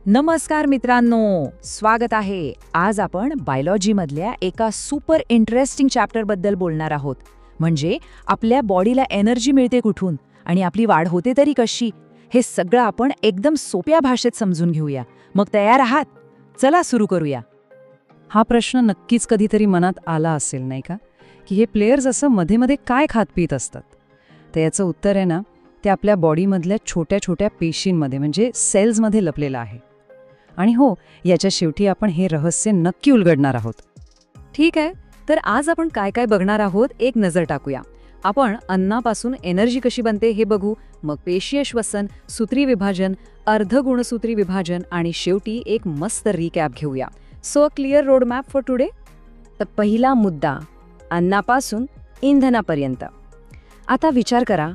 नमस्कार मित्रांनो, स्वागत आहे. आज आपण बायोलॉजीमधल्या एका सुपर इंटरेस्टिंग चॅप्टरबद्दल बोलणार आहोत. म्हणजे आपल्या बॉडीला एनर्जी मिळते कुठून आणि आपली वाढ होते तरी कशी, हे सगळं आपण एकदम सोप्या भाषेत समजून घेऊया. मग तयार आहात? चला सुरू करूया. हा प्रश्न नक्कीच कधीतरी मनात आला असेल नाही का, की हे प्लेयर्स असं मध्ये मध्ये काय खात पित असतात. तर याचं उत्तर आहे ना, ते आपल्या बॉडीमधल्या छोट्या छोट्या पेशींमध्ये म्हणजे सेल्समध्ये लपलेलं आहे. आणि हो, याच्या शेवटी आपण हे रहस्य नक्की उलगडणार आहोत. ठीक आहे, तर आज आपण काय काय बघणार आहोत एक नजर टाकूया. आपण अन्नापासून एनर्जी कशी बनते हे बघू, मग पेशीय श्वसन, सूत्री विभाजन, अर्धगुणसूत्री विभाजन आणि शेवटी एक मस्त रिकॅप घेऊया. So clear road map for today. तर पहिला मुद्दा, अन्नापासून इंधनापर्यंत. आता विचार करा,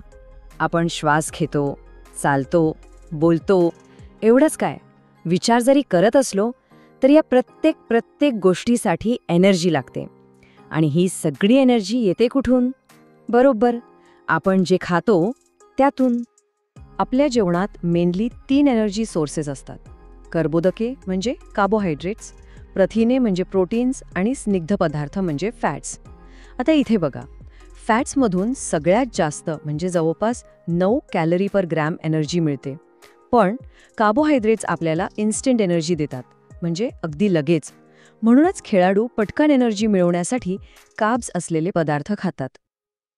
आपण श्वास घेतो, चालतो, बोलतो, एवढंच काय, विचार जरी करत असलो तर या प्रत्येक गोष्टीसाठी एनर्जी लागते. आणि ही सगळी एनर्जी येते कुठून? बरोबर, आपण जे खातो त्यातून. आपल्या जेवणात मेनली 3 एनर्जी सोर्सेस असतात. कर्बोदके म्हणजे कार्बोहायड्रेट्स, प्रथिने म्हणजे प्रोटीन्स आणि स्निग्ध पदार्थ म्हणजे फॅट्स. आता इथे बघा, फॅट्समधून सगळ्यात जास्त म्हणजे जवळपास 9 कॅलरी पर ग्रॅम एनर्जी मिळते. पण कार्बोहायड्रेट्स आपल्याला इन्स्टंट एनर्जी देतात, म्हणजे अगदी लगेच. म्हणूनच खेळाडू पटकन एनर्जी मिळवण्यासाठी कार्ब्स असलेले पदार्थ खातात.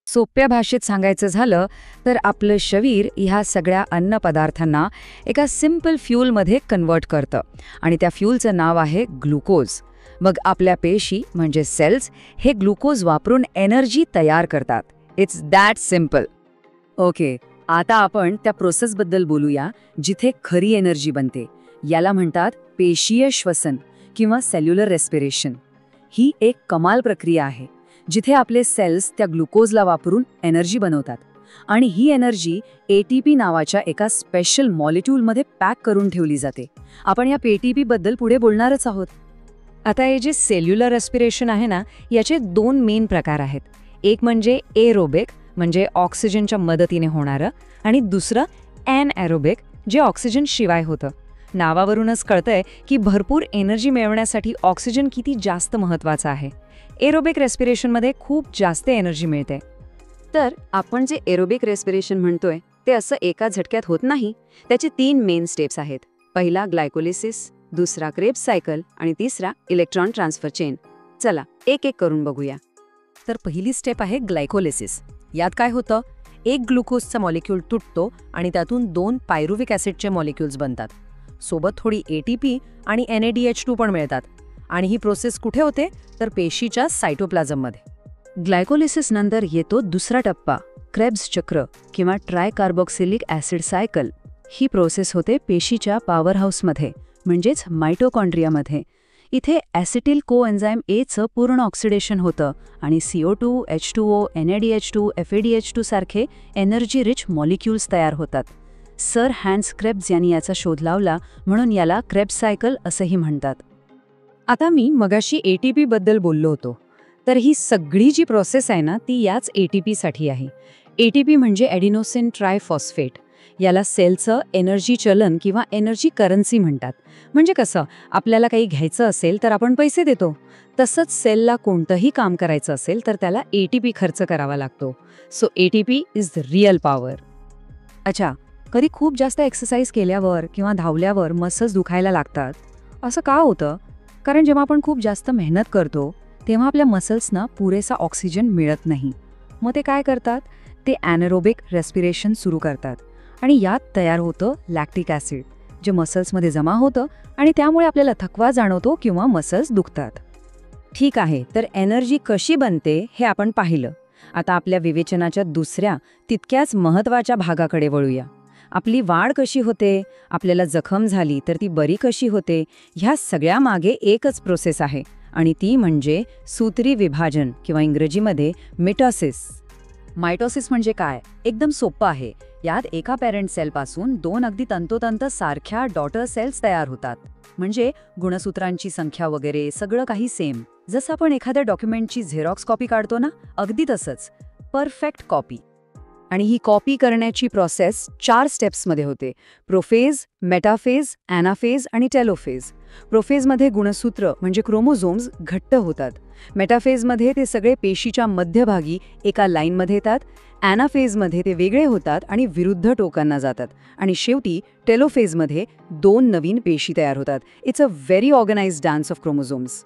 सोप्या भाषेत सांगायचं झालं तर आपलं शरीर ह्या सगळ्या अन्न पदार्थांना एका सिम्पल फ्यूलमध्ये कन्वर्ट करतं आणि त्या फ्यूलचं नाव आहे ग्लुकोज. मग आपल्या पेशी म्हणजे सेल्स हे ग्लुकोज वापरून एनर्जी तयार करतात. It's that simple. ओके, आता आपण त्या प्रोसेसबद्दल बोलूया जिथे खरी एनर्जी बनते. याला म्हणतात पेशीय श्वसन किंवा सेल्युलर रेस्पिरेशन. ही एक कमाल प्रक्रिया आहे जिथे आपले सेल्स त्या ग्लुकोजला वापरून एनर्जी बनवतात आणि ही एनर्जी ATP नावाच्या एका स्पेशल मॉलिक्यूलमध्ये पॅक करून ठेवली जाते. आपण या ATP बद्दल पुढे बोलणारच आहोत. आता हे जे सेल्युलर रेस्पिरेशन आहे ना, याचे 2 मेन प्रकार आहेत. एक म्हणजे एरोबिक म्हणजे ऑक्सिजनच्या मदतीने होणारं, आणि दुसरं एनएरोबिक जे ऑक्सिजन शिवाय होतं. नावावरूनच कळतंय की भरपूर एनर्जी मिळवण्यासाठी ऑक्सिजन किती जास्त महत्त्वाचा आहे. एरोबिक रेस्पिरेशनमध्ये खूप जास्त एनर्जी मिळते. तर आपण जे एरोबिक रेस्पिरेशन म्हणतोय ते असं एका झटक्यात होत नाही. त्याचे 3 मेन स्टेप्स आहेत. पहिला ग्लायकोलिसिस, दुसरा क्रेब्स सायकल आणि तिसरा इलेक्ट्रॉन ट्रान्सफर चेन. चला एक एक करून बघूया. तर पहिली स्टेप आहे ग्लायकोलिसिस. यात काय होतं, एक ग्लुकोजचा मॉलिक्यूल तुटतो आणि त्यातून 2 पायरुविक ॲसिडचे मॉलिक्यूल्स बनतात. सोबत थोडी ATP आणि NADH2 पण मिळतात. आणि ही प्रोसेस कुठे होते, तर पेशीच्या सायटोप्लाझममध्ये. ग्लायकोलिसिस नंतर येतो दुसरा टप्पा, क्रेब्स चक्र किंवा ट्रायकार्बॉक्सिलिक ॲसिड सायकल. ही प्रोसेस होते पेशीच्या पॉवर हाऊसमध्ये म्हणजेच मायटोकॉन्ड्रियामध्ये. इथे ॲसिटिल कोएन्झाईम Aचं पूर्ण ऑक्सिडेशन होतं आणि CO2, H2O, NADH2, FADH2 सारखे एनर्जी रिच मॉलिक्यूल्स तयार होतात. सर हॅन्स क्रेब्स यांनी याचा शोध लावला, म्हणून याला क्रेब्स सायकल असंही म्हणतात. आता मी मगाशी ATP बद्दल बोललो होतो, तर ही सगळी जी प्रोसेस आहे ना, ती याच ATP साठी आहे. ATP म्हणजे ॲडिनोसिन ट्रायफॉस्फेट. याला सेलचं एनर्जी चलन किंवा एनर्जी करन्सी म्हणतात. म्हणजे कसं, आपल्याला काही घ्यायचं असेल तर आपण पैसे देतो, तसंच सेलला कोणतंही काम करायचं असेल तर त्याला ATP खर्च करावा लागतो. So ATP is the real power. अच्छा, कधी खूप जास्त एक्सरसाइज केल्यावर किंवा धावल्यावर मसल्स दुखायला लागतात. असं का होतं? कारण जेव्हा आपण खूप जास्त मेहनत करतो तेव्हा आपल्या मसल्सना पुरेसा ऑक्सिजन मिळत नाही. मग ते काय करतात, ते ॲनएरोबिक रेस्पिरेशन सुरू करतात आणि यात तयार होतं लॅक्टिक ॲसिड, जे मसल्समध्ये जमा होतं आणि त्यामुळे आपल्याला थकवा जाणवतो किंवा मसल्स दुखतात. ठीक आहे, तर एनर्जी कशी बनते हे आपण पाहिलं. आता आपल्या विवेचनाच्या दुसऱ्या तितक्याच महत्त्वाच्या भागाकडे वळूया. आपली वाढ कशी होते, आपल्याला जखम झाली तर ती बरी कशी होते, ह्या सगळ्यामागे एकच प्रोसेस आहे आणि ती म्हणजे सूत्री विभाजन किंवा इंग्रजीमध्ये मिटोसिस. मायटोसिस म्हणजे काय? एकदम सोपं आहे. यात एका पॅरेंट सेलपासून 2 अगदी तंतोतंत सारख्या डॉटर सेल्स तयार होतात. म्हणजे गुणसूत्रांची संख्या वगैरे सगळं काही सेम. जसं आपण एखाद्या डॉक्युमेंटची झेरॉक्स कॉपी काढतो ना, अगदी तसंच. Perfect copy. आणि ही कॉपी करण्याची प्रोसेस 4 स्टेप्समध्ये होते: प्रोफेज, मेटाफेज, ॲनाफेज आणि टेलोफेज. प्रोफेजमध्ये गुणसूत्र म्हणजे क्रोमोझोम्स घट्ट होतात. मेटाफेजमध्ये ते सगळे पेशीच्या मध्यभागी एका लाईनमध्ये येतात. ॲनाफेजमध्ये ते वेगळे होतात आणि विरुद्ध टोकांना जातात. आणि शेवटी टेलोफेजमध्ये 2 नवीन पेशी तयार होतात. It's a very organised dance of chromosomes.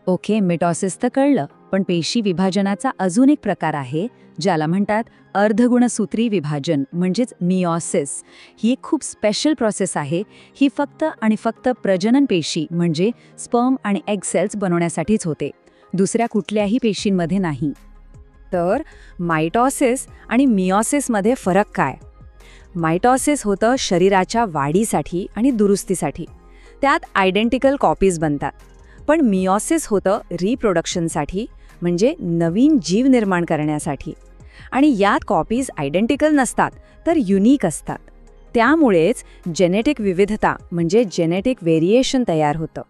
Okay, mitosis तर कळलं, पण पेशी विभाजनाचा अजून एक प्रकार आहे ज्याला म्हणतात अर्धगुणसूत्री विभाजन म्हणजेच मिओसिस. ही एक खूप स्पेशल प्रोसेस आहे. ही फक्त आणि फक्त प्रजनन पेशी म्हणजे स्पर्म आणि एग सेल्स बनवण्यासाठीच होते, दुसऱ्या कुठल्याही पेशींमध्ये नाही. तर मायटॉसिस आणि मिओसिसमध्ये फरक काय? मायटॉसिस होतं शरीराच्या वाढीसाठी आणि दुरुस्तीसाठी. त्यात आयडेंटिकल कॉपीज बनतात. पण मिओसिस होतं रिप्रोडक्शनसाठी, म्हणजे नवीन जीव निर्माण करण्यासाठी. आणि यात कॉपीज आयडेंटिकल नसतात तर युनिक असतात. त्यामुळेच जेनेटिक विविधता म्हणजे जेनेटिक व्हेरिएशन तयार होतं.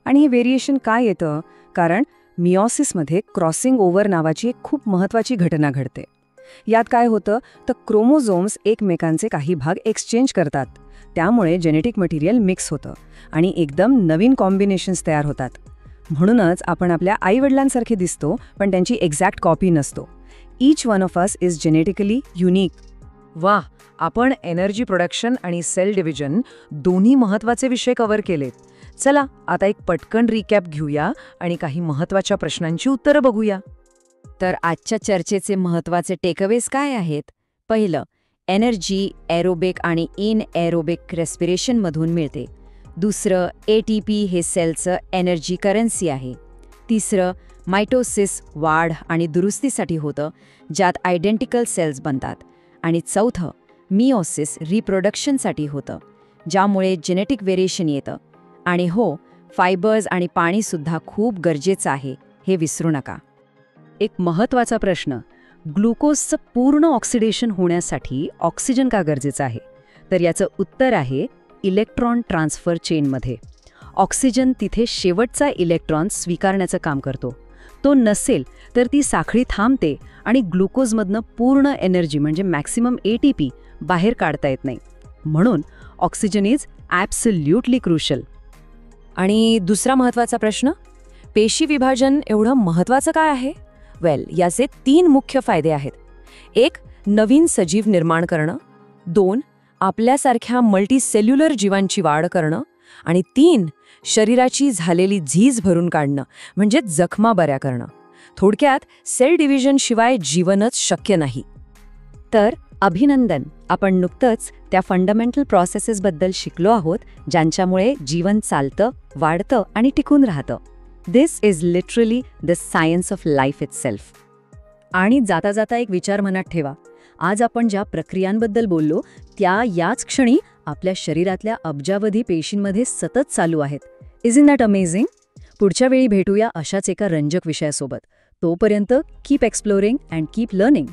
आणि हे व्हेरिएशन काय येतं? कारण मिओसिसमध्ये क्रॉसिंग ओव्हर नावाची एक खूप महत्त्वाची घटना घडते. यात काय होतं तर क्रोमोझोम्स एकमेकांचे काही भाग एक्सचेंज करतात. त्यामुळे जेनेटिक मटेरियल मिक्स होतं आणि एकदम नवीन कॉम्बिनेशन्स तयार होतात. म्हणूनच आपण आपल्या आईवडिलांसारखे दिसतो, पण त्यांची एक्झॅक्ट कॉपी नसतो. Each one of us is genetically unique. वा, आपण एनर्जी प्रोडक्शन आणि सेल डिव्हिजन दोन्ही महत्त्वाचे विषय कव्हर केलेत. चला आता एक पटकन रिकॅप घेऊया आणि काही महत्त्वाच्या प्रश्नांची उत्तरं बघूया. तर आजच्या चर्चेचे महत्त्वाचे टेकअवेज काय आहेत? पहिलं, एनर्जी एरोबिक आणि इन एरोबिक रेस्पिरेशनमधून मिळते. दुसरं, ATP हे सेलचं एनर्जी करन्सी आहे. तिसरं, मायटोसिस वाढ आणि दुरुस्तीसाठी होतं, ज्यात आयडेंटिकल सेल्स बनतात. आणि चौथं, मिओसिस रिप्रोडक्शनसाठी होतं, ज्यामुळे जेनेटिक व्हेरिएशन येतं. आणि हो, फायबर्स आणि पाणीसुद्धा खूप गरजेचं आहे, हे विसरू नका. एक महत्त्वाचा प्रश्न, ग्लुकोजचं पूर्ण ऑक्सिडेशन होण्यासाठी ऑक्सिजन का गरजेचं आहे? तर याचं उत्तर आहे इलेक्ट्रॉन ट्रान्सफर चेनमध्ये. ऑक्सिजन तिथे शेवटचा इलेक्ट्रॉन स्वीकारण्याचं काम करतो. तो नसेल तर ती साखळी थांबते आणि ग्लुकोजमधनं पूर्ण एनर्जी म्हणजे मॅक्सिमम ATP बाहेर काढता येत नाही. म्हणून ऑक्सिजन इज ॲब्सोल्युटली क्रुशल. आणि दुसरा महत्त्वाचा प्रश्न, पेशी विभाजन एवढं महत्त्वाचं काय आहे? याचे 3 मुख्य फायदे आहेत. 1, नवीन सजीव निर्माण करणं. 2, आपल्यासारख्या मल्टीसेल्युलर जीवांची वाढ करणं. आणि 3, शरीराची झालेली झीज भरून काढणं म्हणजे जखमा बऱ्या करणं. थोडक्यात सेल डिव्हिजन शिवाय जीवनच शक्य नाही. तर अभिनंदन, आपण नुकतंच त्या फंडामेंटल प्रोसेसेसबद्दल शिकलो आहोत, ज्यांच्यामुळे जीवन चालतं, वाढतं आणि टिकून राहतं. This is literally the science of life itself. आणि जाता जाता एक विचार मनात ठेवा, आज आपण ज्या प्रक्रियांबद्दल बोललो त्या याच क्षणी आपल्या शरीरातल्या अब्जावधी पेशींमध्ये सतत चालू आहेत. Is in that amazing? पुढच्या वेळी भेटूया अशाच एका रंजक विषयासोबत. तोपर्यंत keep exploring and keep learning.